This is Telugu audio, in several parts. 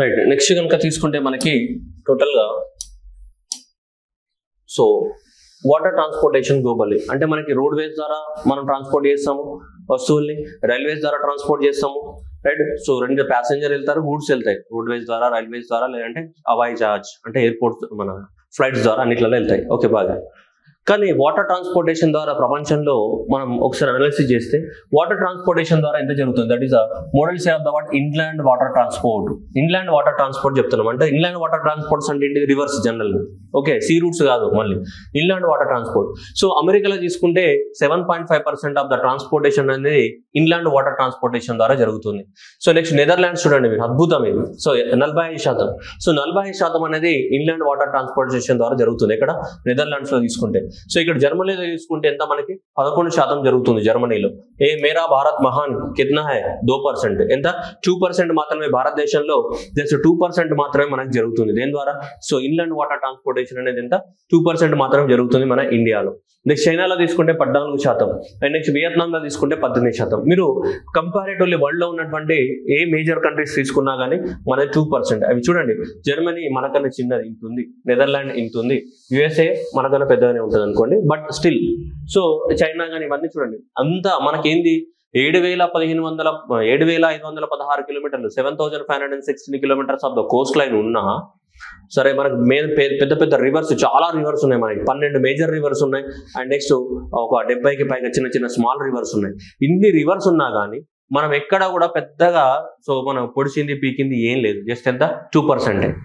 రైట్. నెక్స్ట్ కనుక తీసుకుంటే మనకి టోటల్గా సో వాటర్ ట్రాన్స్పోర్టేషన్ గ్లోబల్లీ అంటే మనకి రోడ్వేస్ ద్వారా మనం ట్రాన్స్పోర్ట్ చేస్తాము వస్తువుల్ని, రైల్వేస్ ద్వారా ట్రాన్స్పోర్ట్ చేస్తాము, రైట్. సో రెండు ప్యాసింజర్ వెళ్తారు, గూడ్స్ వెళ్తాయి రోడ్వేస్ ద్వారా, రైల్వేస్ ద్వారా, లేదంటే హవాయి జహాజ్ అంటే ఎయిర్పోర్ట్ మన ఫ్లైట్స్ ద్వారా అన్నిట్లలో వెళ్తాయి. ఓకే, బాగా. కానీ వాటర్ ట్రాన్స్పోర్టేషన్ ద్వారా ప్రపంచంలో మనం ఒకసారి అనాలిసిస్ చేస్తే వాటర్ ట్రాన్స్పోర్టేషన్ ద్వారా ఎంత జరుగుతుంది, that is the model share of the what inland water transport. Inland water transport చెప్తున్నాం అంటే ఇన్లాండ్ వాటర్ ట్రాన్స్పోర్ట్స్ అంటే ఏంటి, reverse general. Okay, see roots కాదు, మళ్ళీ ఇన్లాండ్ వాటర్ ట్రాన్స్పోర్ట్. సో అమెరికాలో తీసుకుంటే 7.5% ఆఫ్ ద ట్రాన్స్పోర్టేషన్ అనేది ఇన్లాండ్ వాటర్ ట్రాన్స్పోర్టేషన్ ద్వారా జరుగుతుంది. సో నెక్స్ట్ నెదర్లాండ్స్ చూడండి మీరు, అద్భుతం ఇది. సో 45%. సో 45% అనేది ఇన్లాండ్ వాటర్ ట్రాన్స్పోర్టేషన్ ద్వారా జరుగుతుంది. ఇక్కడ నెదర్లాండ్స్ లో తీసుకుంటే. సో ఇక్కడ జర్మనీలో తీసుకుంటే ఎంత మనకి 11% జరుగుతుంది జర్మనీలో. ఏ మేరా భారత్ మహాన్ కిత్నా హై 2%, ఎంత 2% మాత్రమే భారతదేశంలో, జస్ట్ 2% మాత్రమే మనకి జరుగుతుంది. దేని ద్వారా, సో ఇన్లాండ్ వాటర్ ట్రాన్స్పోర్టేషన్ అనేది ఎంత 2% మాత్రమే జరుగుతుంది మన ఇండియాలో. నెక్స్ట్ చైనాలో తీసుకుంటే 14%, అండ్ నెక్స్ట్ వియత్నాంలో తీసుకుంటే 18%. మీరు కంపారేటివ్లీ వరల్డ్ లో ఉన్నటువంటి ఏ మేజర్ కంట్రీస్ తీసుకున్నా కానీ మనది 2%. అవి చూడండి, జర్మనీ మనకన్నా చిన్నది ఇంత ఉంది, నెదర్లాండ్ ఇంత ఉంది, యుఎస్ఏ మనకన్నా పెద్దగానే ఉంటుంది అనుకోండి, బట్ స్టిల్. సో చైనా కానీ ఇవన్నీ చూడండి, అంతా మనకేంది 7,516 కిలోమీటర్లు, 7,516 kilometres of the Coast line ఉన్నా సరే, మనకు పెద్ద పెద్ద రివర్స్, చాలా రివర్స్ ఉన్నాయి మనకి, 12 మేజర్ రివర్స్ ఉన్నాయి, అండ్ నెక్స్ట్ ఒక 70కి పైగా చిన్న చిన్న స్మాల్ రివర్స్ ఉన్నాయి. ఇన్ని రివర్స్ ఉన్నా కానీ మనం ఎక్కడ కూడా పెద్దగా సో మనం పొడిచింది పీకింది ఏం లేదు, జస్ట్ ఎంత 2%.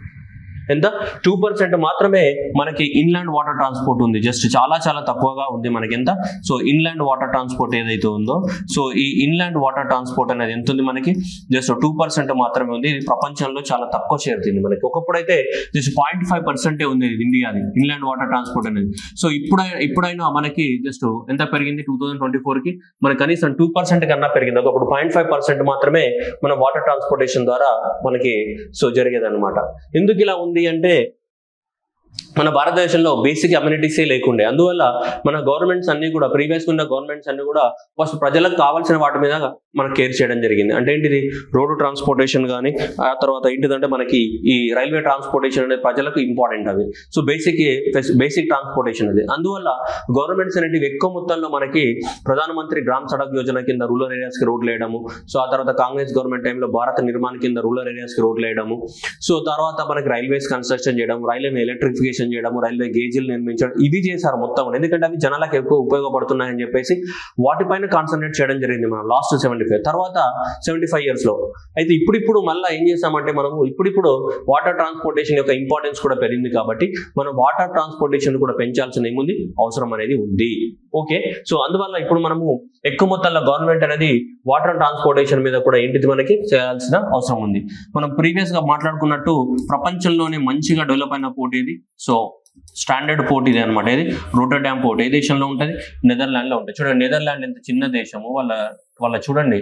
ఎంత 2% మాత్రమే మనకి ఇన్లాండ్ వాటర్ ట్రాన్స్పోర్ట్ ఉంది, జస్ట్ చాలా చాలా తక్కువగా ఉంది మనకి. ఎంత, సో ఇన్లాండ్ వాటర్ ట్రాన్స్పోర్ట్ ఏదైతే ఉందో, సో ఈ ఇన్లాండ్ వాటర్ ట్రాన్స్పోర్ట్ అనేది ఎంత ఉంది మనకి, జస్ట్ 2% మాత్రమే ఉంది. ఇది ప్రపంచంలో చాలా తక్కువ చేరుతుంది మనకి. ఒకప్పుడైతే జస్ట్ 0.5% ఉంది ఇండియాది ఇన్లాండ్ వాటర్ ట్రాన్స్పోర్ట్ అనేది. సో ఇప్పుడైనా మనకి జస్ట్ ఎంత పెరిగింది, 2024కి మనకి కనీసం 2% కన్నా పెరిగింది. ఒకప్పుడు 0.5% మాత్రమే మన వాటర్ ట్రాన్స్పోర్టేషన్ ద్వారా మనకి సో జరిగేది అనమాట. ఎందుకు ఇలా ఉంది అంటే మన భారతదేశంలో బేసిక్ అమ్యూనిటీసే లేకుండే, అందువల్ల మన గవర్నమెంట్స్ అన్ని కూడా, ప్రీవియస్ ఉన్న గవర్నమెంట్స్ అన్ని కూడా ఫస్ట్ ప్రజలకు కావాల్సిన వాటి మీద మనకు కేర్ చేయడం జరిగింది. అంటే ఏంటిది, రోడ్డు ట్రాన్స్పోర్టేషన్ కానీ, ఆ తర్వాత ఏంటిదంటే మనకి ఈ రైల్వే ట్రాన్స్పోర్టేషన్ అనేది ప్రజలకు ఇంపార్టెంట్ అవి. సో బేసిక్ ట్రాన్స్పోర్టేషన్ అది. అందువల్ల గవర్నమెంట్స్ అనేటివి ఎక్కువ మొత్తంలో మనకి ప్రధానమంత్రి గ్రామ సడక్ యోజన కింద రూరల్ ఏరియాస్ కి రోడ్లు వేయడము, సో ఆ తర్వాత కాంగ్రెస్ గవర్నమెంట్ టైంలో భారత నిర్మాణ కింద రూరల్ ఏరియాస్ కి రోడ్లు వేయడము, సో తర్వాత మనకి రైల్వేస్ కన్స్ట్రక్షన్ చేయడం, రైల్వే ఎలక్ట్రిఫికేషన్ చేయడం, రైల్వే గేజీలు నిర్మించడం, ఇవి చేశారు మొత్తం. ఎందుకంటే అవి జనాలకు ఎక్కువ ఉపయోగపడుతున్నాయని చెప్పేసి వాటిపైన కాన్సన్ట్రేట్ చేయడం జరిగింది మనం లాస్ట్ 75 తర్వాత 75 years లో. అయితే ఇప్పుడు మళ్ళీ ఏం చేసామంటే మనము ఇప్పుడు వాటర్ ట్రాన్స్పోర్టేషన్ యొక్క ఇంపార్టెన్స్ కూడా పెరిగింది కాబట్టి మనం వాటర్ ట్రాన్స్పోర్టేషన్ కూడా పెంచాల్సిన ఏముంది, అవసరం అనేది ఉంది. ఓకే, సో అందువల్ల ఇప్పుడు మనము ఎక్కువ మొత్తంలో గవర్నమెంట్ అనేది వాటర్ ట్రాన్స్పోర్టేషన్ మీద కూడా ఏంటిది మనకి చేయాల్సిన అవసరం ఉంది. మనం ప్రీవియస్ గా మాట్లాడుకున్నట్టు ప్రపంచంలోనే మంచిగా డెవలప్ అయిన పోర్ట్ ఇది, సో స్టాండర్డ్ పోర్ట్ ఇది అనమాట. ఇది రోటర్డామ్ పోర్ట్ ఏ దేశంలో ఉంటుంది, నెదర్లాండ్ లో ఉంటుంది. చూడండి నెదర్లాండ్ ఎంత చిన్న దేశము, వాళ్ళ చూడండి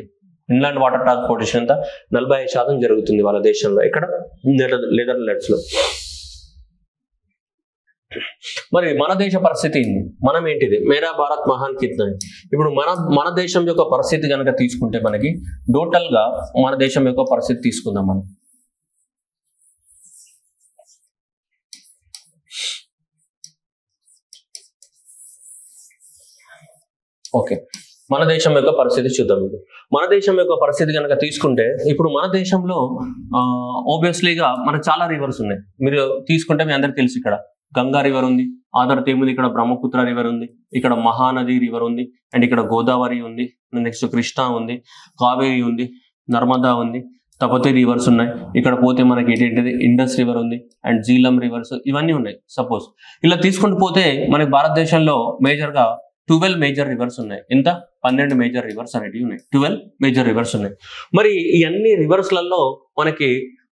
ఇన్లాండ్ వాటర్ ట్రాన్స్పోర్టేషన్ అంతా 45% జరుగుతుంది వాళ్ళ దేశంలో. ఇక్కడ నెదర్లాండ్స్ లో. మరి మన దేశ పరిస్థితి మనం ఏంటిది, మేరా భారత్ మహాన్ కిత్నా. ఇప్పుడు మన దేశం యొక్క పరిస్థితి కనుక తీసుకుంటే మనకి టోటల్ గా మన దేశం యొక్క పరిస్థితి తీసుకుందాం మనం. ఓకే, మన దేశం యొక్క పరిస్థితి చూద్దాం. మన దేశం యొక్క పరిస్థితి కనుక తీసుకుంటే ఇప్పుడు మన దేశంలో ఆబ్వియస్లీగా మనకు చాలా రివర్స్ ఉన్నాయి. మీరు తీసుకుంటే మీ అందరికి తెలుసు, ఇక్కడ గంగా రివర్ ఉంది, ఆ తర్వాత ఏముంది, ఇక్కడ బ్రహ్మపుత్ర రివర్ ఉంది, ఇక్కడ మహానది రివర్ ఉంది, అండ్ ఇక్కడ గోదావరి ఉంది, నెక్స్ట్ కృష్ణా ఉంది, కావేరి ఉంది, నర్మదా ఉంది, తపతి రివర్స్ ఉన్నాయి. ఇక్కడ పోతే మనకి ఏంటంటే ఇండస్ రివర్ ఉంది, అండ్ జీలం రివర్స్, ఇవన్నీ ఉన్నాయి. సపోజ్ ఇలా తీసుకుంటూ పోతే మనకి భారతదేశంలో మేజర్గా 12 మేజర్ రివర్స్ ఉన్నాయి. ఎంత 12 మేజర్ రివర్స్ అనేటివి ఉన్నాయి. 12 మేజర్ రివర్స్ ఉన్నాయి. మరి ఈ అన్ని రివర్స్లలో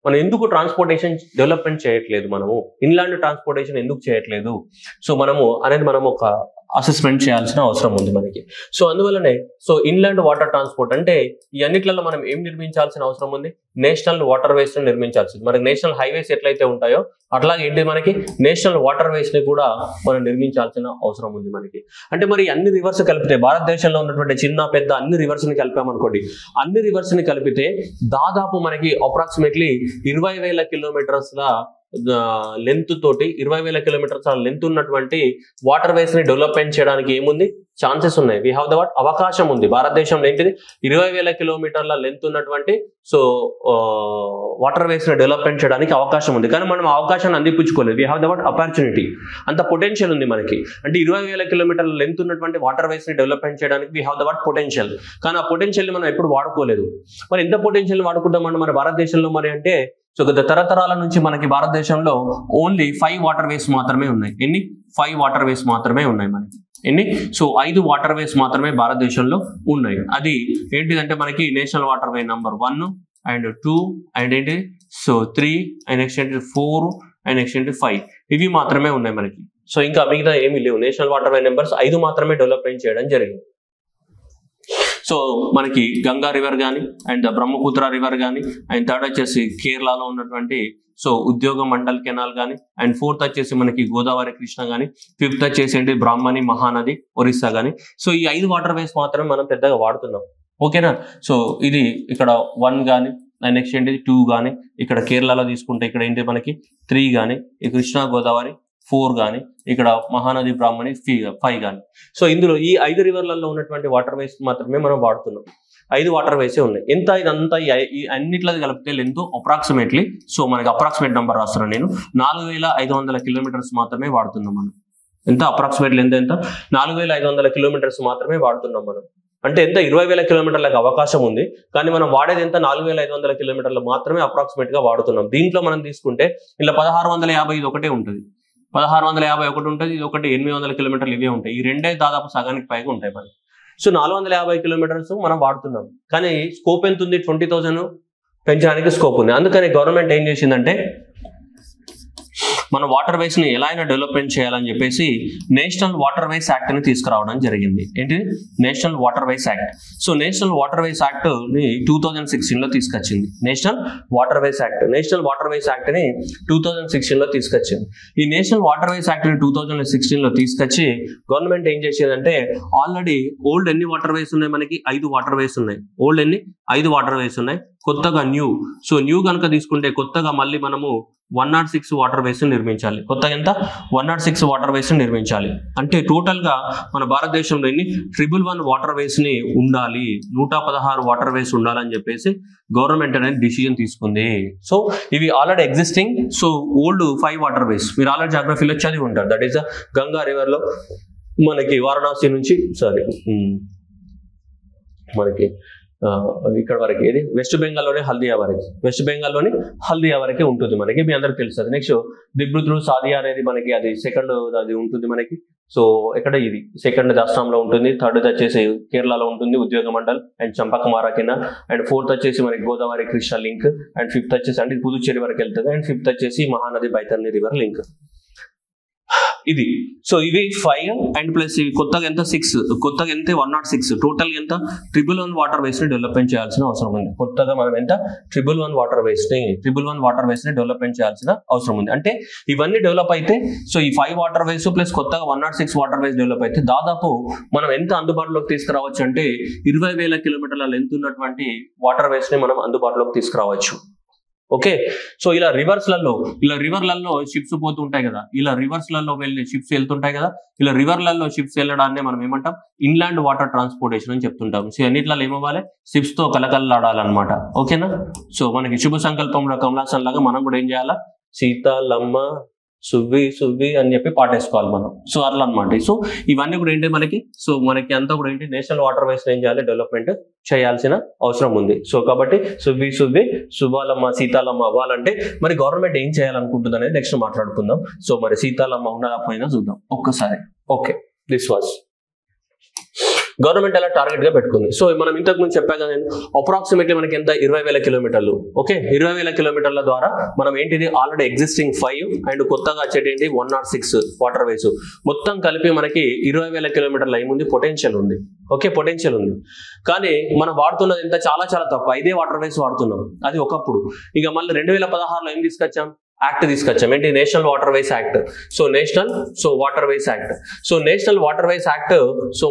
మనం ఎందుకు ట్రాన్స్పోర్టేషన్ డెవలప్మెంట్ చేయట్లేదు, మనము ఇన్లాండ్ ట్రాన్స్పోర్టేషన్ ఎందుకు చేయట్లేదు, సో మనం ఒక అసెస్మెంట్ చేయాల్సిన అవసరం ఉంది మనకి. సో అందువల్లనే సో ఇన్లాండ్ వాటర్ ట్రాన్స్పోర్ట్ అంటే ఈ అన్నిట్లలో మనం ఏం నిర్మించాల్సిన అవసరం ఉంది, నేషనల్ వాటర్ వేస్ ని నిర్మించాల్సింది. మనకి నేషనల్ హైవేస్ ఎట్లయితే ఉంటాయో అట్లాగే ఏంటి మనకి నేషనల్ వాటర్ వేస్ ని కూడా మనం నిర్మించాల్సిన అవసరం ఉంది మనకి. అంటే మరి అన్ని రివర్స్ కలిపితే భారతదేశంలో ఉన్నటువంటి చిన్న పెద్ద అన్ని రివర్స్ ని కలిపామనుకోండి, అన్ని రివర్స్ ని కలిపితే దాదాపు మనకి అప్రాక్సిమేట్లీ 20,000 కిలోమీటర్స్ల లెంత్ తోటి 20,000 కిలోమీటర్స్ లెంత్ ఉన్నటువంటి వాటర్ వేస్ ని డెవలప్మెంట్ చేయడానికి ఏముంది, ఛాన్సెస్ ఉన్నాయి. వీ హ్యావ్ ద వాట్, అవకాశం ఉంది. భారతదేశంలో ఏంటిది 20,000 కిలోమీటర్ల లెంత్ ఉన్నటువంటి సో వాటర్ వేస్ ని డెవలప్మెంట్ చేయడానికి అవకాశం ఉంది. కానీ మనం అవకాశాన్ని అందిపుచ్చుకోలేదు. We have the what, opportunity. అంత పొటెన్షియల్ ఉంది మనకి. అంటే 20,000 కిలోమీటర్ల లెంత్ ఉన్నటువంటి వాటర్ వేస్ ని డెవలప్మెంట్ చేయడానికి we have the what potential. కానీ ఆ పొటెన్షియల్ ని మనం ఎప్పుడు వాడుకోలేదు. మరి ఎంత పొటెన్షియల్ వాడుకుంటామని మన భారతదేశంలో మరి అంటే సో గత తరతరాల నుంచి మనకి భారతదేశంలో ఓన్లీ 5 వాటర్ వేస్ మాత్రమే ఉన్నాయి. ఎన్ని? 5 వాటర్ వేస్ మాత్రమే ఉన్నాయి మనకి. ఎన్ని? సో 5 వాటర్ వేస్ మాత్రమే భారతదేశంలో ఉన్నాయి. అది ఏంటిదంటే మనకి national water way number 1 and 2 and ఏంటి సో 3 అండ్ నెక్స్ట్ ఏంటి 4 అండ్ నెక్స్ట్ ఏంటి 5. ఇవి మాత్రమే ఉన్నాయి మనకి. సో ఇంకా మిగతా ఏమీ లేవు. నేషనల్ వాటర్ వే నెంబర్స్ 5 మాత్రమే డెవలప్మెంట్ చేయడం జరిగింది. సో మనకి గంగా రివర్ కానీ అండ్ బ్రహ్మపుత్ర రివర్ కానీ అండ్ థర్డ్ వచ్చేసి కేరళలో ఉన్నటువంటి సో ఉద్యోగ మండల్ కెనాల్ కానీ అండ్ 4th వచ్చేసి మనకి గోదావరి కృష్ణ కానీ 5th వచ్చేసి ఏంటి బ్రాహ్మణి మహానది ఒరిస్సా కానీ. సో ఈ 5 వాటర్ వేస్ మాత్రమే మనం పెద్దగా వాడుతున్నాం. ఓకేనా? సో ఇది ఇక్కడ 1 కానీ నెక్స్ట్ ఏంటి 2 కానీ, ఇక్కడ కేరళలో తీసుకుంటే ఇక్కడ ఏంటి మనకి 3 కానీ, ఈ కృష్ణా గోదావరి 4 కానీ, ఇక్కడ మహానది బ్రాహ్మణి 5 కానీ. సో ఇందులో ఈ 5 రివర్లలో ఉన్నటువంటి వాటర్ వేస్ మాత్రమే మనం వాడుతున్నాం. 5 వాటర్ వేసే ఉన్నాయి. ఎంత ఇదంతా ఈ అన్నిట్లో కలిపితే లెంత్ అప్రాక్సిమేట్లీ సో మనకి అప్రాక్సిమేట్ నెంబర్ రాస్తున్నాను నేను 4,500 కిలోమీటర్స్ మాత్రమే వాడుతున్నాం మనం. ఎంత అప్రాక్సిమేట్ లెంత్ ఎంత? 4,500 కిలోమీటర్స్ మాత్రమే వాడుతున్నాం మనం. అంటే ఎంత 20,000 కిలోమీటర్లకు అవకాశం ఉంది. కానీ మనం వాడేది ఎంత 4,500 కిలోమీటర్లు మాత్రమే అప్రాక్సిమేట్ గా వాడుతున్నాం. దీంట్లో మనం తీసుకుంటే ఇలా 1650 ఇది ఒకటే ఉంటుంది, 1650 ఒకటి ఉంటుంది, ఇది ఒకటి 800 కిలోమీటర్లు ఇవే ఉంటాయి. ఈ రెండే దాదాపు సగానికి పైగా ఉంటాయి మనకి. సో 450 కిలోమీటర్స్ మనం వాడుతున్నాం. కానీ స్కోప్ ఎంత ఉంది? 20,000 పెంచడానికి స్కోప్ ఉంది. అందుకని గవర్నమెంట్ ఏం చేసిందంటే మన వాటర్ వేస్ ని ఎలా అయినా డెవలప్మెంట్ చేయాలని చెప్పేసి నేషనల్ వాటర్ వేస్ యాక్ట్ ని తీసుకురావడం జరిగింది. ఏంటి? National water ways act. So national water ways act ని 2016 లో తీసుకొచ్చింది. నేషనల్ వాటర్ వేస్ యాక్ట్ ని 2016 లో తీసుకొచ్చింది. ఈ నేషనల్ వాటర్ వేస్ యాక్ట్ ని 2016 లో తీసుకొచ్చి గవర్నమెంట్ ఏం చేసేదంటే ఆల్రెడీ ఓల్డ్ ఎన్ని వాటర్ వేస్ ఉన్నాయి మనకి? 5 వాటర్ వేస్ ఉన్నాయి. ఓల్డ్ ఎన్ని? 5 వాటర్ వేస్ ఉన్నాయి. కొత్తగా న్యూ. సో న్యూ కనుక తీసుకుంటే కొత్తగా మళ్ళీ మనము 106 వాటర్ వేస్ నిర్మించాలి. కొత్తగా ఎంత? 106 వాటర్ వేస్ నిర్మించాలి. అంటే టోటల్ గా మన భారతదేశంలో 111 వాటర్ వేస్ ని ఉండాలి, 116 వాటర్ వేస్ ఉండాలని చెప్పేసి గవర్నమెంట్ అనేది డిసిజన్ తీసుకుంది. సో ఇవి already existing so old 5 water ways మీరు ఆల్రెడీ జాగ్రఫీలో చదివి ఉంటారు. దట్ ఈస్ గంగా రివర్ లో మనకి వారణాసి నుంచి మనకి ఇక్కడ వరకు ఏది వెస్ట్ బెంగాల్లోనే హల్దియా వరకే ఉంటుంది మనకి. మీ అందరికి తెలుస్తుంది. నెక్స్ట్ దిబ్రుత్రు సాదియా అనేది మనకి అది సెకండ్ అది ఉంటుంది మనకి. సో ఎక్కడ ఇది సెకండ్ అస్సాంలో ఉంటుంది, థర్డ్ వచ్చేసి కేరళలో ఉంటుంది Udyogamandal and Champakkara canal and 4th వచ్చేసి మనకి Godavari Krishna link and 5th వచ్చేసి అంటే పుదుచ్చేరి వరకు వెళ్తుంది అండ్ 5th వచ్చేసి మహానది బైతర్ని రివర్ లింక్. ఇది సో ఇవి 5 అండ్ ప్లస్ ఇవి కొత్తగా ఎంత 6, కొత్తగా ఎంత 106, టోటల్ ఎంత 111 వాటర్ వేస్ ని డెవలప్మెంట్ చేయాల్సిన అవసరం ఉంది. కొత్తగా మనం ఎంత 111 వాటర్ వేస్ ని డెవలప్మెంట్ చేయాల్సిన అవసరం ఉంది. అంటే ఇవన్నీ డెవలప్ అయితే సో ఈ 5 వాటర్ వేస్ ప్లస్ కొత్తగా 106 వాటర్ వేస్ డెవలప్ అయితే దాదాపు మనం ఎంత అందుబాటులోకి తీసుకురావచ్చు అంటే 20,000 కిలోమీటర్ల లెంత్ ఉన్నటువంటి వాటర్ వేస్ ని మనం అందుబాటులోకి తీసుకురావచ్చు. ఓకే. సో ఇలా రివర్లలో షిప్స్ పోతుంటాయి కదా, ఇలా రివర్స్లలో వెళ్ళి షిప్స్ వెళ్తుంటాయి కదా, ఇలా రివర్లలో షిప్స్ వెళ్ళడాన్ని మనం ఏమంటాం? ఇన్లాండ్ వాటర్ ట్రాన్స్పోర్టేషన్ అని చెప్తుంటాం. సో అన్నిట్లలో ఏమవ్వాలి? షిప్స్ తో కలకలలాడాలన్నమాట. ఓకేనా? సో మనకి శుభ సంకల్పంలో కమలాసన్ లాగా మనం కూడా ఏం చేయాలా? సీతాలమ్మ సువ్వి అని చెప్పి పాటేసుకోవాలి మనం. సో అట్లా అనమాట. సో ఇవన్నీ కూడా ఏంటి మనకి? సో మనకి అంతా కూడా ఏంటి నేషనల్ వాటర్ వేస్ ఏం చేయాలి? డెవలప్మెంట్ చేయాల్సిన అవసరం ఉంది. సో కాబట్టి సువ్వి శుభాలమ్మ సీతాలమ్మ అవ్వాలంటే మరి గవర్నమెంట్ ఏం చేయాలనుకుంటుంది అనేది నెక్స్ట్ మాట్లాడుకుందాం. సో మరి సీతాలమ్మ ఉన్నదా పోయినా చూద్దాం ఒక్కసారి. ఓకే, దిస్ వాజ్ గవర్నమెంట్ అలా టార్గెట్ గా పెట్టుకుంది. సో మనం ఇంతకు ముందు చెప్పా కదా, అప్రాక్సిమేట్లీ మనకి ఎంత 20,000 కిలోమీటర్లు. ఓకే, 20,000 కిలోమీటర్ల ద్వారా మనం ఏంటిది ఆల్రెడీ ఎగ్జిస్టింగ్ 5 అండ్ కొత్తగా వచ్చేటి 106 వాటర్ వేస్ మొత్తం కలిపి మనకి 20,000 కిలోమీటర్ల ఏముంది పొటెన్షియల్ ఉంది. ఓకే, పొటెన్షియల్ ఉంది. కానీ మనం వాడుతున్నది ఎంత చాలా చాలా తక్కువ, 5 వాటర్ వేస్ వాడుతున్నాం. అది ఒకప్పుడు. ఇక మళ్ళీ 2016లో ఏం తీసుకొచ్చాం, యాక్ట్ తీసుకొచ్చాం. ఏంటి, national water ways act. So water ways act. So national water ways act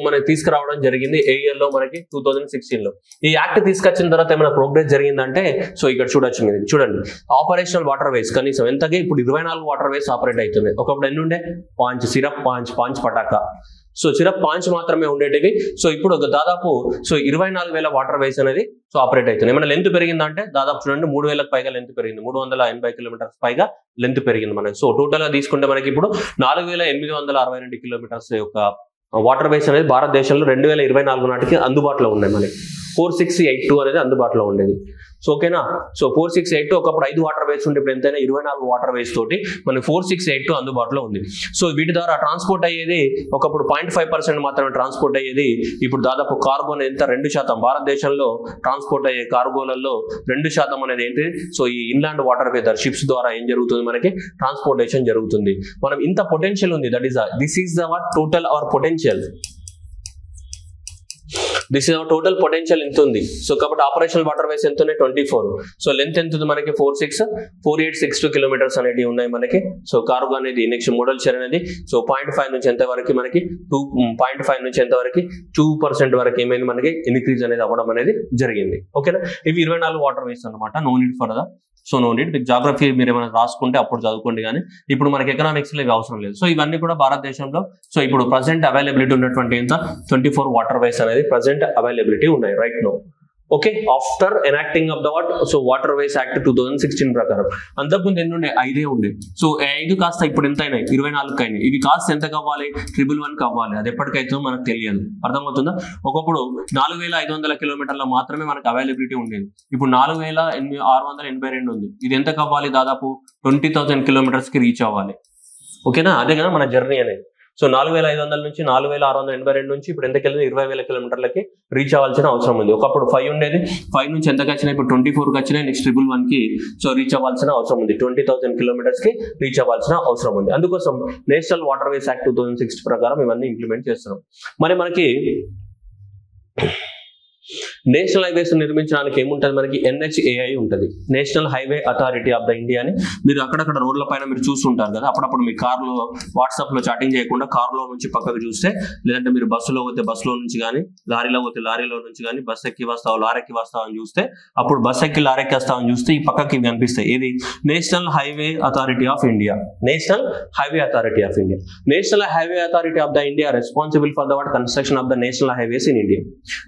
మనకి తీసుకురావడం జరిగింది ఏ ఇయర్ లో, మనకి 2016లో. ఈ యాక్ట్ తీసుకొచ్చిన తర్వాత ఏమైనా ప్రోగ్రెస్ జరిగిందంటే, సో ఇక్కడ చూడొచ్చు మీరు, చూడండి ఆపరేషనల్ వాటర్ వేస్ కనీసం ఎంతగా ఇప్పుడు 24 వాటర్ వేస్ ఆపరేట్ అవుతున్నాయి. ఒకప్పుడు ఎన్ని ఉండే, పాంచ్ సిరప్, పాంచ్ పటాకా. సో సిరప్ పాంచ్ మాత్రమే ఉండేటివి. సో ఇప్పుడు దాదాపు 24,000 వాటర్ వేస్ అనేది ఆపరేట్ అవుతుంది. ఏమైనా లెంత్ పెరిగిందంటే దాదాపు చూడండి 3,000కి పైగా లెంత్ పెరిగింది, 380 కిలోమీటర్స్ పైగా లెంత్ పెరిగింది మనకి. సో టోటల్ గా తీసుకుంటే మనకి ఇప్పుడు 4,862 కిలోమీటర్స్ యొక్క వాటర్ వేస్ అనేది భారతదేశంలో 2024 నాటికి అందుబాటులో ఉన్నాయి. మనకి 4682 అనేది అందుబాటులో ఉండేది. సో ఓకేనా. సో 4682 ఒకప్పుడు 5 వాటర్ వేస్ ఉంటే ఇప్పుడు ఎంతైనా 24 వాటర్ వేస్ తోటి మనకి 4682 అందుబాటులో ఉంది. సో వీటి ద్వారా ట్రాన్స్పోర్ట్ అయ్యేది ఒకప్పుడు 0.5% మాత్రమే ట్రాన్స్పోర్ట్ అయ్యేది. ఇప్పుడు దాదాపు కార్బన్ ఎంత 2%. భారతదేశంలో ట్రాన్స్పోర్ట్ అయ్యే కార్గోలలో 2% అనేది ఏంటి, సో ఈ ఇన్లాండ్ వాటర్ వే షిప్స్ ద్వారా ఏం జరుగుతుంది, మనకి ట్రాన్స్పోర్టేషన్ జరుగుతుంది. మనం ఇంత పొటెన్షియల్ ఉంది. This is our total our potential. This is our total potential ఎంత ఉంది. సో కాబట్టి ఆపరేషనల్ వాటర్ వేస్ ఎంత ఉన్నాయి, 24. సో లెంత్ ఎంత ఉంది మనకి, 4862 కిలోమీటర్స్ అనేవి ఉన్నాయి మనకి. సో కార్గో అనేది నెక్స్ట్ మోడల్ షేర్ అనేది 0.5 నుంచి ఎంత వరకు మనకి 2.5 నుంచి ఎంత వరకు 2% వరకు ఏమైంది మనకి ఇన్క్రీజ్ అనేది అవ్వడం అనేది జరిగింది. ఓకేనా. ఇవి 24 వాటర్ వేస్ అనమాట. No need for the no need. Geography మీరు ఏమైనా రాసుకుంటే అప్పుడు చదువుకోండి, కానీ ఇప్పుడు మనకి ఎకనామిక్స్ లో ఇవి అవసరం లేదు. సో ఇవన్నీ కూడా భారతదేశంలో సో ఇప్పుడు ప్రజెంట్ అవైలబిలిటీ ఉన్నటువంటి ఎంత 24 వాటర్ వేస్ అనేది ప్రజెంట్ అవైలబిలిటీ ఉన్నాయి right no. Okay, after enacting of the water ways act 2016 ప్రకారం. అంతకుముందు ఎన్ని ఉండే, 5 ఉండే. సో 5 కాస్త ఇప్పుడు ఎంత అయినాయి, 24 అయినాయి. ఇవి కాస్త ఎంత కావాలి, 111 కావాలి. అది ఎప్పటికైతే మనకు తెలియదు. అర్థమవుతుందా. ఒకప్పుడు 4,500 కిలోమీటర్ల మాత్రమే మనకు అవైలబిలిటీ ఉండేది. ఇప్పుడు 4,682 ఉంది. ఇది ఎంత కావాలి, దాదాపు 20,000 కిలోమీటర్స్ కి రీచ్ అవ్వాలి. ఓకేనా, అదే కదా మన జర్నీ అనేది. సో 4,500 నుంచి 4,682 నుంచి ఇప్పుడు ఎంతకి వెళ్ళింది, 20,000 కిలోమీటర్లకి రీచ్ అవ్వాల్సిన అవసరం ఉంది. ఒకప్పుడు 5 ఉండేది. 5 నుంచి ఎంతకు వచ్చినాయి, ఇప్పుడు 24కి వచ్చినాయి. నెక్స్ట్ 111 కి సో రీచ్ అవ్వాల్సిన అవసరం ఉంది. 20,000 కిలోమీటర్స్ కి రీచ్ అవ్వాల్సిన అవసరం ఉంది. అందుకోసం నేషనల్ వాటర్ వేస్ యాక్ట్ 2006 ప్రకారం ఇవన్నీ ఇంప్లిమెంట్ చేస్తున్నాం. మరి మనకి నేషనల్ హైవేస్ నిర్మించడానికి ఏముంటుంది, మనకి NHAI ఉంటుంది, national highway authority of the India అని. మీరు అక్కడక్కడ రోడ్ల పైన మీరు చూస్తుంటారు కదా, అప్పుడప్పుడు మీ కార్లో వాట్సాప్ లో చాటింగ్ చేయకుండా కార్లో నుంచి పక్కకు చూస్తే, లేదంటే మీరు బస్సులో పోతే బస్సులో నుంచి కానీ, లారీలో పోతే లారీలో నుంచి కానీ, బస్ ఎక్కి వస్తావు లారెక్కి వస్తావు అని చూస్తే, అప్పుడు బస్ ఎక్కి లారెక్కి వస్తావు అని చూస్తే ఈ పక్కకి కనిపిస్తాయి. ఇది national highway authority of India. National highway authority of India. National highway authority of the India responsible for the construction of the national highways in India,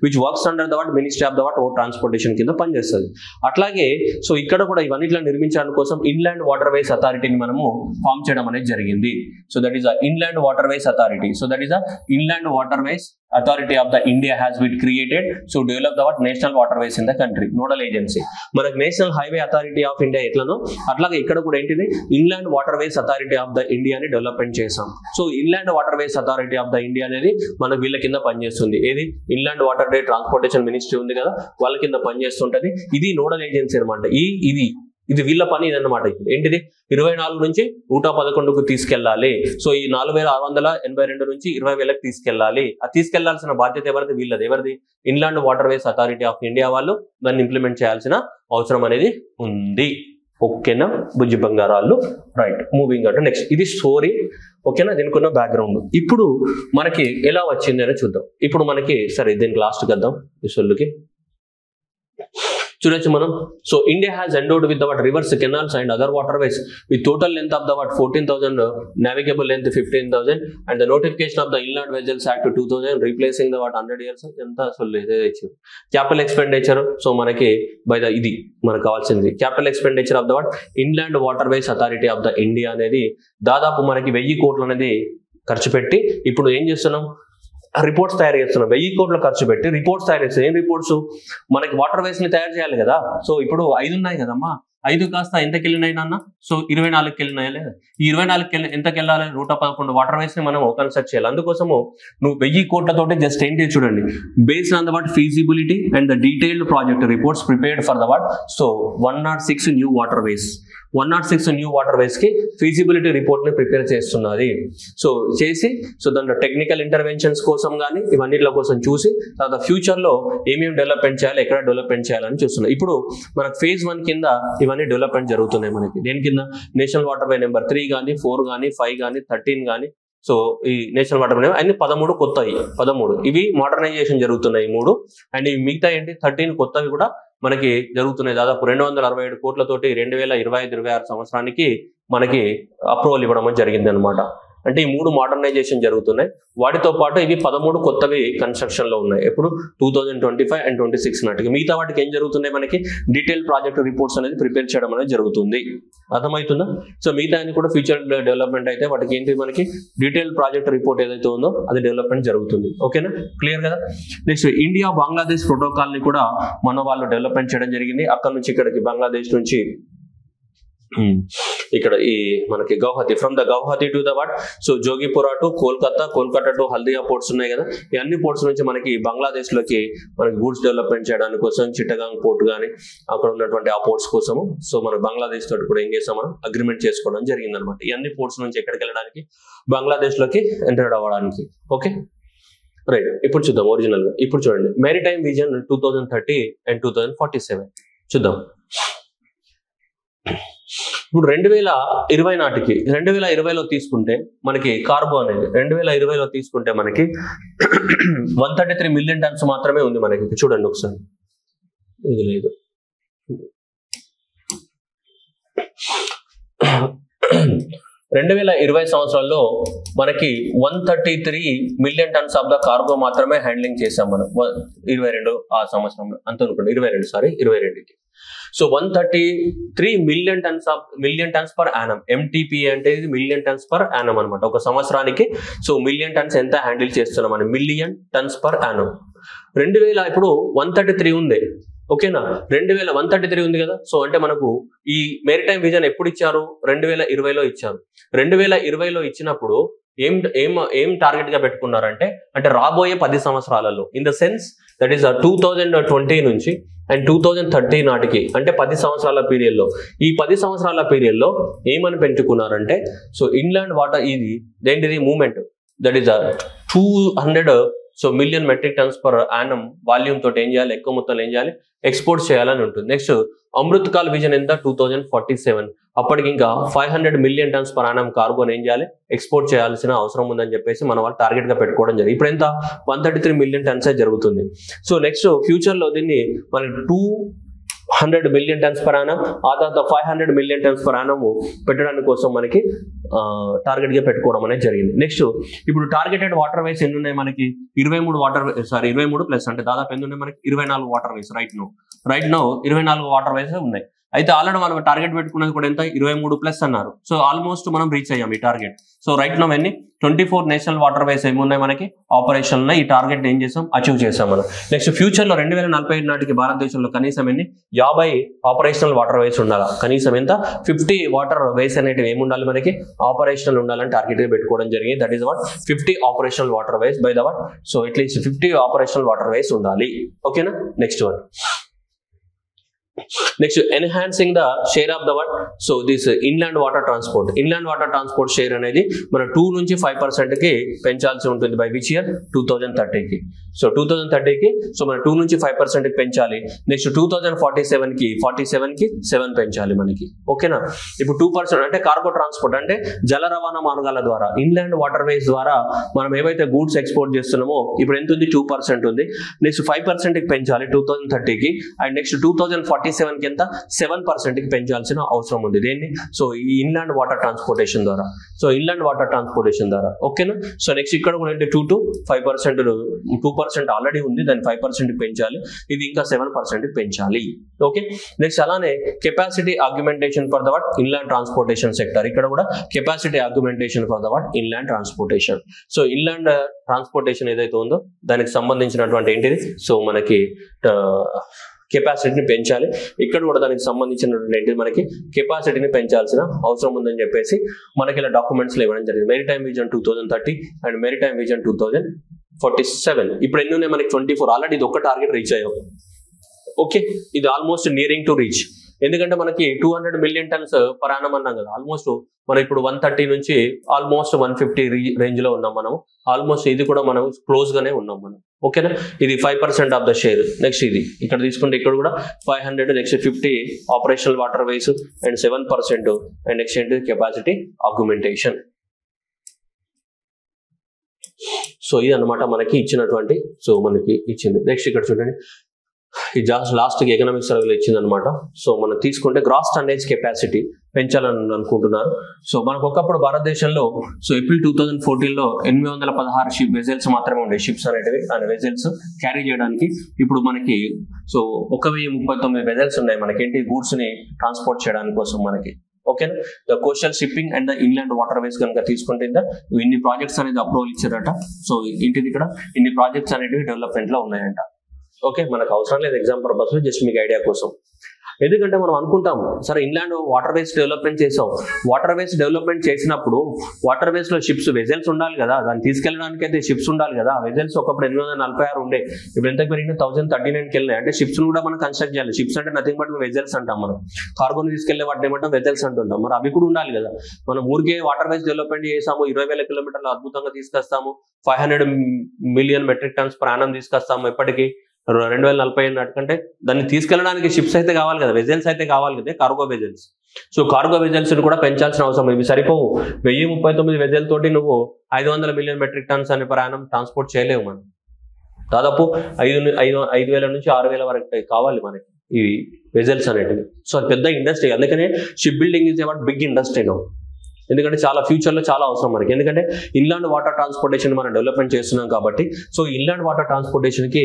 which works under the ministry of the road transportation కింద పనిచేస్తుంది. అట్లాగే సో ఇక్కడ కూడా ఇవన్నిట్లో నిర్మించడం కోసం ఇన్లాండ్ వాటర్ వేస్ అథారిటీని మనము ఫామ్ చేయడం అనేది జరిగింది. So that is the inland waterways authority. So that is the inland waterways authority of the India has been created to develop the national waterways in the country. Nodal agency మనకు national highway authority of India ఎట్లనో అట్లాగే ఇక్కడ కూడా ఏంటిది inland waterways authority of the ఇండియాని డెవలప్మెంట్ చేసాం. So inland waterways authority of the India అనేది మనకు వీళ్ళ కింద పనిచేస్తుంది. ఏది ఇన్లాండ్ వాటర్ వే ట్రాన్స్పోర్టేషన్ మినిస్ట్రీ ఉంది కదా, వాళ్ళ కింద పనిచేస్తుంటది. ఇది నోడల్ ఏజెన్సీ అనమాట. ఇది వీళ్ళ పని ఇదన్నమాట. ఏంటిది 24 నుంచి 111కు తీసుకెళ్లాలి. సో ఈ 4,682 నుంచి 20,000కి తీసుకెళ్లాలి. అది తీసుకెళ్లాల్సిన బాధ్యత ఎవరిది, వీళ్ళది. ఎవరిది, inland waterways authority of India వాళ్ళు దాన్ని ఇంప్లిమెంట్ చేయాల్సిన అవసరం అనేది ఉంది. ఓకేనా బుజ్జి బంగారాలు. రైట్, మూవింగ్ అంటే నెక్స్ట్ ఇది స్టోరీ. ఓకేనా, దీనికి ఉన్న బ్యాక్గ్రౌండ్. ఇప్పుడు మనకి ఎలా వచ్చింది అని చూద్దాం. ఇప్పుడు మనకి సరే దీనికి లాస్ట్కి వద్దాం ఈ సొల్లుకి. చూడొచ్చు మనం. So India has endowed with that reverse canals and other water ways with total length of the 14,000, navigable length 15,000 and the notification off the inland vessels act 2000 replacing the 100 years. ఎంత అసలు క్యాపిటల్ ఎక్స్పెండిచర్. సో మనకి బై ద ఇది మనకు కావాల్సింది capital expenditure of the inland waterways authority of the India అనేది దాదాపు మనకి 1000 కోట్లు అనేది ఖర్చు పెట్టి ఇప్పుడు ఏం చేస్తున్నాం, రిపోర్ట్స్ తయారు చేస్తున్నాం. 1000 కోట్లు ఖర్చు పెట్టి రిపోర్ట్స్ తయారు చేస్తాం. ఏం రిపోర్ట్స్, మనకి వాటర్ వేస్ ని తయారు చేయాలి కదా. సో ఇప్పుడు 5 ఉన్నాయి కదమ్మా, 5 కాస్త ఎంతకి వెళ్ళినాయి నాన్న? సో 24కి వెళ్ళినాయా లేదా? ఈ 24కి ఎంతకి వెళ్ళాలి? 111 వాటర్ వేస్ ని మనం కన్స్ట్రక్ట్ చేయాలి. అందుకోసము నువ్వు 1000 కోట్లతోటి జస్ట్ ఏంటి చూడండి, based on the what feasibility and the detailed project reports prepared for the what, so 106 new water ways, 106 new water ways కి ఫీజిబిలిటీ రిపోర్ట్ ని ప్రిపేర్ చేస్తున్నది. సో చేసి సో దాంట్లో టెక్నికల్ ఇంటర్వెన్షన్స్ కోసం కానీ ఇవన్నిటిల కోసం చూసి తర్వాత ఫ్యూచర్ లో ఏమేమి డెవలప్మెంట్ చేయాలి, ఎక్కడ డెవలప్మెంట్ చేయాలని చూస్తున్నాం. ఇప్పుడు మనకు phase 1 కింద ఇవన్నీ డెవలప్మెంట్ జరుగుతున్నాయి మనకి. దేని కింద? నేషనల్ వాటర్ వే నెంబర్ 3 కానీ 4 కానీ 5 కానీ 13 కానీ, సో ఈ నేషనల్ వాటర్ వే అన్ని 13 కొత్తవి, 13 ఇవి మోడర్నైజేషన్ జరుగుతున్నాయి 3, అండ్ ఇవి మిగతా ఏంటి 13 కొత్తవి కూడా మనకి జరుగుతున్నాయి. దాదాపు 267 కోట్లతోటి 2025-26 సంవత్సరానికి మనకి అప్రూవల్ ఇవ్వడం జరిగింది అనమాట. అంటే ఈ 3 మోడర్నైజేషన్ జరుగుతున్నాయి. వాటితో పాటు ఇవి 13 కొత్తవి కన్స్ట్రక్షన్ లో ఉన్నాయి. ఎప్పుడు 2025 అండ్ 26 నాటికి. మిగతా వాటికి ఏం జరుగుతున్నాయి? మనకి డీటెయిల్ ప్రాజెక్ట్ రిపోర్ట్స్ అనేది ప్రిపేర్ చేయడం అనేది జరుగుతుంది. అర్థమవుతుందా? సో మిగతా కూడా ఫ్యూచర్ డెవలప్మెంట్ అయితే వాటికి ఏంటి, మనకి డీటెయిల్ ప్రాజెక్ట్ రిపోర్ట్ ఏదైతే ఉందో అది డెవలప్మెంట్ జరుగుతుంది. ఓకేనా? క్లియర్ కదా? నెక్స్ట్ ఇండియా బంగ్లాదేశ్ ప్రోటోకాల్ ని కూడా మన వాళ్ళు డెవలప్మెంట్ చేయడం జరిగింది. అక్కడ నుంచి ఇక్కడికి బంగ్లాదేశ్ నుంచి ఇక్కడ ఈ మనకి Guwahati, from the Guwahati to the what, so Jogipura to Kolkata, Kolkata to Haldia ports ఉన్నాయి కదా, ఈ అన్ని పోర్ట్స్ నుంచి మనకి బంగ్లాదేశ్ లోకి మనకి గూడ్స్ డెవలప్మెంట్ చేయడానికి కోసం చిట్టగాంగ్ పోర్ట్ కానీ అక్కడ ఉన్నటువంటి ఆ పోర్ట్స్ కోసము సో మన బంగ్లాదేశ్ తోటి కూడా ఏం చేసాం, మనం అగ్రిమెంట్ చేసుకోవడం జరిగింది అనమాట. ఈ అన్ని పోర్ట్స్ నుంచి ఎక్కడికి వెళ్ళడానికి, బంగ్లాదేశ్ లోకి ఎంటర్ అవ్వడానికి. Okay right. ఇప్పుడు చూద్దాం ఒరిజినల్ గా. ఇప్పుడు చూడండి మెరిటైమ్ విజన్ 2030 అండ్ 2047 చూద్దాం. ఇప్పుడు 2020 నాటికి 2020లో తీసుకుంటే మనకి కార్బో అనేది 2020లో తీసుకుంటే మనకి 133 మిలియన్ టన్స్ మాత్రమే ఉంది మనకి. చూడండి ఒకసారి, ఇది లేదు. 2020 సంవత్సరాల్లో మనకి 133 million tons of the cargo మాత్రమే హ్యాండ్లింగ్ చేసాం మనం 22 ఆ సంవత్సరంలో అంత అనుకోండి 22కి. So 133 million tons per annum. MTP అంటే ఇది మిలియన్ టన్స్ పర్ యానం అనమాట. ఒక సంవత్సరానికి సో మిలియన్ టన్స్ ఎంత హ్యాండిల్ చేస్తున్నాం అని, మిలియన్ టన్స్ పర్ యానం. 2000 ఇప్పుడు 133 ఉంది. ఓకేనా? 133 ఉంది కదా. సో అంటే మనకు ఈ మెరిటైమ్ విజన్ ఎప్పుడు ఇచ్చారు? 2020లో ఇచ్చారు. 2020లో ఇచ్చినప్పుడు ఏం టార్గెట్ గా పెట్టుకున్నారంటే, అంటే రాబోయే 10 సంవత్సరాలలో, in the sense that is 2020 నుంచి అండ్ 2030 నాటికి, అంటే 10 సంవత్సరాల పీరియడ్ లో, ఈ 10 సంవత్సరాల పీరియడ్ లో ఏమని పెంచుకున్నారంటే, సో ఇన్లాండ్ వాటర్ ఇది దేంటిది movement that is 200 so million metric tons per annum volume తోటి ఏం చేయాలి, ఎక్కువ మొత్తంలో ఏం చేయాలి, ఎక్స్పోర్ట్ చేయాలని ఉంటుంది. నెక్స్ట్ అమృత్ కాల్ విజన్ ఎంత 2047, అప్పటికి ఇంకా 500 మిలియన్ టన్స్ పర్ యానం కార్గోని ఏం చేయాలి, ఎక్స్పోర్ట్ చేయాల్సిన అవసరం ఉందని చెప్పేసి మన వాళ్ళు టార్గెట్ గా పెట్టుకోవడం జరిగింది. ఇప్పుడు ఎంత 133 మిలియన్ టన్స్ జరుగుతుంది. సో నెక్స్ట్ ఫ్యూచర్ లో దీన్ని మనకి 200 మిలియన్ టన్స్ పర్ యానం, ఆ తర్వాత 500 మిలియన్ టన్స్ పర్ యానం పెట్టడానికి కోసం మనకి టార్గెట్ గా పెట్టుకోవడం అనేది జరిగింది. నెక్స్ట్ ఇప్పుడు టార్గెటెడ్ వాటర్ వేస్ ఎన్ని ఉన్నాయి మనకి? 23 ప్లస్ అంటే దాదాపు ఎన్ని ఉన్నాయి మనకి? 24 water ways right no 24 water ways ఉన్నాయి. అయితే ఆల్రెడీ మనం టార్గెట్ పెట్టుకున్నది కూడా ఎంత, 23 ప్లస్ అన్నారు. సో ఆల్మోస్ట్ మనం రీచ్ అయ్యాం ఈ టార్గెట్. సో రైట్ నో ఎన్ని 24 నేషనల్ వాటర్ వేస్ ఏమి ఉన్నాయి మనకి ఆపరేషన్ ఉన్నాయి. ఈ టార్గెట్ ఏం చేసాం, అచీవ్ చేసాం మనం. నెక్స్ట్ ఫ్యూచర్ లో 2045 నాటికి భారతదేశంలో కనీసం ఎన్ని 50 ఆపరేషనల్ వాటర్ వేస్ ఉండాలి. కనీసం ఎంత 50 వాటర్ వేస్ అనేటివి ఏమి ఉండాలి మనకి, ఆపరేషనల్ ఉండాలని టార్గెట్ గా పెట్టుకోవడం జరిగింది. That is what 50 operational waterways by the what, so at least 50 operational waterways ఉండాలి. ఓకేనా? Next one, next enhancing the share of the what, so this inland water transport share అనేది మన 2 నుంచి 5% కి పెంచాల్సి ఉంటుంది. By which year? 2030కి. సో 2030కి సో మన 2 నుంచి 5% కి పెంచాలి. నెక్స్ట్ 2047కి 7 పెంచాలి మనకి. ఓకేనా? ఇప్పుడు 2% అంటే కార్గో ట్రాన్స్పోర్ట్ అంటే జల రవాణా మార్గాల ద్వారా, ఇన్లాండ్ వాటర్ వేస్ ద్వారా మనం ఏవైతే గూడ్స్ ఎక్స్పోర్ట్ చేస్తున్నామో ఇప్పుడు ఎంత ఉంది, 2% ఉంది. నెక్స్ట్ 5% కి పెంచాలి 2030కి. అండ్ నెక్స్ట్ 2047కి ఎంత 7% కి పెంచాల్సిన అవసరం ఉంది. దేన్ని? సో ఈ ఇన్లాండ్ వాటర్ ట్రాన్స్పోర్టేషన్ ద్వారా. ఓకేనా? సో నెక్స్ట్ ఇక్కడ కూడా ఏంటి 2 to 5%, 2% ఆల్రెడీ ఉంది, దాన్ని 5% కి పెంచాలి. ఇది ఇంకా 7% కి పెంచాలి. ఓకే. నెక్స్ట్ అలానే capacity augmentation for the what inland transportation sector. ఇక్కడ కూడా capacity augmentation for the what inland transportation. So inland transportation ఏదైతే ఉందో దానికి సంబంధించినటువంటి ఏంటిది, సో మనకి కెపాసిటీని పెంచాలి. ఇక్కడ కూడా దానికి సంబంధించినటువంటి మనకి కెపాసిటీని పెంచాల్సిన అవసరం ఉందని చెప్పేసి మనకి ఇలా డాక్యుమెంట్స్ ఇవ్వడం జరిగింది. Maritime vision 2030 and maritime vision 2047. ఇప్పుడు ఎన్ని ఉన్నాయి మనకి 24. ఆల్రెడీ ఇది ఒక్క టార్గెట్ రీచ్ అయ్యాం. ఓకే, ఇది ఆల్మోస్ట్ నియరింగ్ టు రీచ్. ఎందుకంటే మనకి 200 మిలియన్ టన్స్ పర్ యానం అన్నాం కదా, ఆల్మోస్ట్ మనం ఇప్పుడు 130 నుంచి ఆల్మోస్ట్ 150 రేంజ్ లో ఉన్నాం మనం. ఆల్మోస్ట్ ఇది కూడా మనం క్లోజ్ గానే ఉన్నాం మనం. ఓకేనా, ఇది 5% ఆఫ్ ద షేర్. నెక్స్ట్ ఇది ఇక్కడ తీసుకుంటే ఇక్కడ కూడా 500, next 50 operational water ways and 7%, and next ఏంటి కెపాసిటీ ఆగ్మెంటేషన్. సో ఇది అన్నమాట మనకి ఇచ్చినటువంటి, సో మనకి ఇచ్చింది. నెక్స్ట్ ఇక్కడ చూడండి, ఈ లాస్ట్ ఎకనామిక్ సర్వేలో ఇచ్చింది అనమాట. సో మనం తీసుకుంటే గ్రాస్ టన్నేజ్ కెపాసిటీ పెంచాలని అనుకుంటున్నారు. సో మనకు ఒకప్పుడు భారతదేశంలో సో ఏప్రిల్ 2014లో 816 వెజల్స్ మాత్రమే ఉండే, షిప్స్ అనేటివి అండ్ వెజల్స్ క్యారీ చేయడానికి. ఇప్పుడు మనకి సో 1039 వెజల్స్ ఉన్నాయి మనకేంటి గూడ్స్ ని ట్రాన్స్పోర్ట్ చేయడానికి కోసం మనకి. ఓకేనా, the coastal shipping and the inland water ways కనుక తీసుకుంటే ఇన్ని ప్రాజెక్ట్స్ అనేది అప్రూవల్ ఇచ్చారట. సో ఇంటిది ఇక్కడ ఇన్ని ప్రాజెక్ట్స్ అనేటివి డెవలప్మెంట్ లో ఉన్నాయంట. ఓకే, మనకు అవసరం లేదు ఎగ్జామ్ పర్పస్ లో, జస్ట్ మీకు ఐడియా కోసం. ఎందుకంటే మనం అనుకుంటాము సరే ఇన్లాండ్ వాటర్ వేస్ డెవలప్మెంట్ చేసాం, వాటర్ వేస్ డెవలప్మెంట్ చేసినప్పుడు వాటర్ వేస్ లో షిప్స్ వెజల్స్ ఉండాలి కదా, దాన్ని తీసుకెళ్ళడానికి అయితే షిప్స్ ఉండాలి కదా. వెజల్స్ ఒకప్పుడు 846 ఉండే, ఇప్పుడు ఎంత పెరిగిన 1039కి వెళ్ళినాయి. అంటే షిప్స్ కూడా మనం కన్స్ట్రక్ట్ చేయాలి. షిప్స్ అంటే నథింగ్ బట్ వెజల్స్ అంటాం మనం. కార్గోని తీసుకెళ్లే వాటిని ఏమంటాం వెజల్స్ అంటుంటాం. మరి అవి కూడా ఉండాలి కదా. మనం ఊరికే వాటర్ వేస్ డెవలప్మెంట్ చేసాము, 20,000 కిలోమీటర్లు అద్భుతంగా తీసుకొస్తాము, 500 మిలియన్ మెట్రిక్ టన్స్ ప్రాణం తీసుకొస్తాము ఎప్పటికీ 2040 నాటికంటే. దాన్ని తీసుకెళ్ళడానికి షిప్స్ అయితే కావాలి కదా, వెజల్స్ అయితే కావాలి కదా, cargo vessels. So cargo vessels కూడా పెంచాల్సిన అవసరం. ఇవి సరిపోవు. 1039 వెజల్ తోటి నువ్వు 500 మిలియన్ మెట్రిక్ టన్స్ అనే ప్రయాణం ట్రాన్స్పోర్ట్ చేయలేవు మనం. దాదాపు 5,000 నుంచి 6,000 వరకు కావాలి మనకి ఈ వెజల్స్ అనేటివి. సో అది పెద్ద ఇండస్ట్రీ. అందుకనే ship building is about big industry now. ఎందుకంటే చాలా ఫ్యూచర్లో చాలా అవసరం మనకి. ఎందుకంటే ఇన్లాండ్ వాటర్ ట్రాన్స్పోర్టేషన్ మనం డెవలప్మెంట్ చేస్తున్నాం కాబట్టి, సో ఇన్లాండ్ వాటర్ ట్రాన్స్పోర్టేషన్కి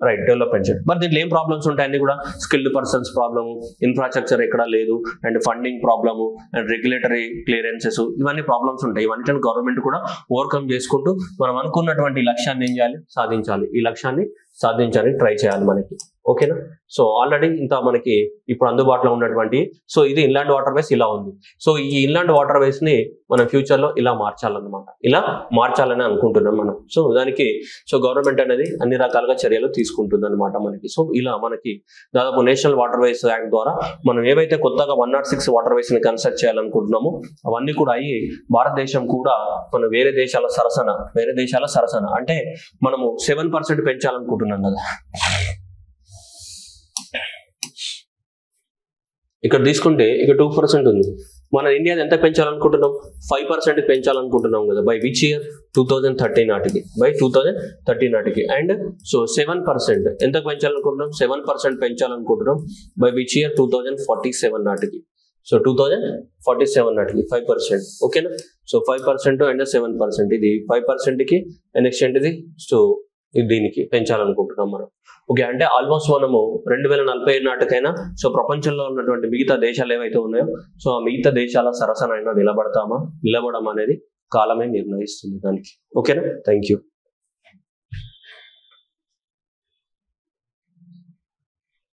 రైట్ డెవలప్మెంట్ చేయండి. మరి దీంట్లో ఏం ప్రాబ్లమ్స్ ఉంటాయి అన్ని కూడా, స్కిల్డ్ పర్సన్స్ ప్రాబ్లము, ఇన్ఫ్రాస్ట్రక్చర్ ఎక్కడా లేదు, and funding problem, and regulatory clearances, ఇవన్నీ ప్రాబ్లమ్స్ ఉంటాయి. ఇవన్నీ గవర్నమెంట్ కూడా ఓవర్కమ్ చేసుకుంటూ మనం అనుకున్నటువంటి లక్ష్యాన్ని ఏం చేయాలి, సాధించాలి. ఈ లక్ష్యాన్ని సాధించాలని ట్రై చేయాలి మనకి. ఓకేనా, సో ఆల్రెడీ ఇంత మనకి ఇప్పుడు అందుబాటులో ఉన్నటువంటి, సో ఇది ఇన్లాండ్ వాటర్ వేస్ ఇలా ఉంది. సో ఈ ఇన్లాండ్ వాటర్ వేస్ ని మనం ఫ్యూచర్ లో ఇలా మార్చాలన్నమాట, ఇలా మార్చాలని అనుకుంటున్నాం మనం. సో దానికి సో గవర్నమెంట్ అనేది అన్ని రకాలుగా చర్యలు తీసుకుంటుంది అనమాట మనకి. సో ఇలా మనకి దాదాపు నేషనల్ వాటర్ వేస్ యాక్ట్ ద్వారా మనం ఏవైతే కొత్తగా 106 వాటర్ వేస్ ని కన్స్ట్రక్ట్ చేయాలనుకుంటున్నామో అవన్నీ కూడా అయ్యి భారతదేశం కూడా మనం వేరే దేశాల సరసన అంటే మనము 7% పెంచాలనుకుంటున్నాం కదా. ఇక్కడ తీసుకుంటే ఇక్కడ 2% ఉంది. మన ఇండియా ఎంత పెంచాలనుకుంటున్నాం, 5% పెంచాలనుకుంటున్నాం కదా. బై విచ్ ఇయర్ 2030 నాటికి, బై 2030 నాటికి. అండ్ సో 7% ఎంత పెంచాలనుకుంటున్నాం, 7% పెంచాలనుకుంటున్నాం బై విచ్ ఇయర్ 2047 నాటికి. సో 2047 నాటికి 5%. ఓకేనా, సో 5% అండ్ 7%, ఇది 5%కి నెక్స్ట్ ఏంటిది సో దీనికి పెంచాలనుకుంటున్నాం మనం. ఓకే, అంటే ఆల్మోస్ట్ మనము 2040 నాటికైనా సో ప్రపంచంలో ఉన్నటువంటి మిగతా దేశాలు ఏవైతే ఉన్నాయో సో ఆ మిగతా దేశాల సరసనైనా నిలబడడం అనేది కాలమే నిర్ణయిస్తుంది దానికి. ఓకేనా, థ్యాంక్ యూ.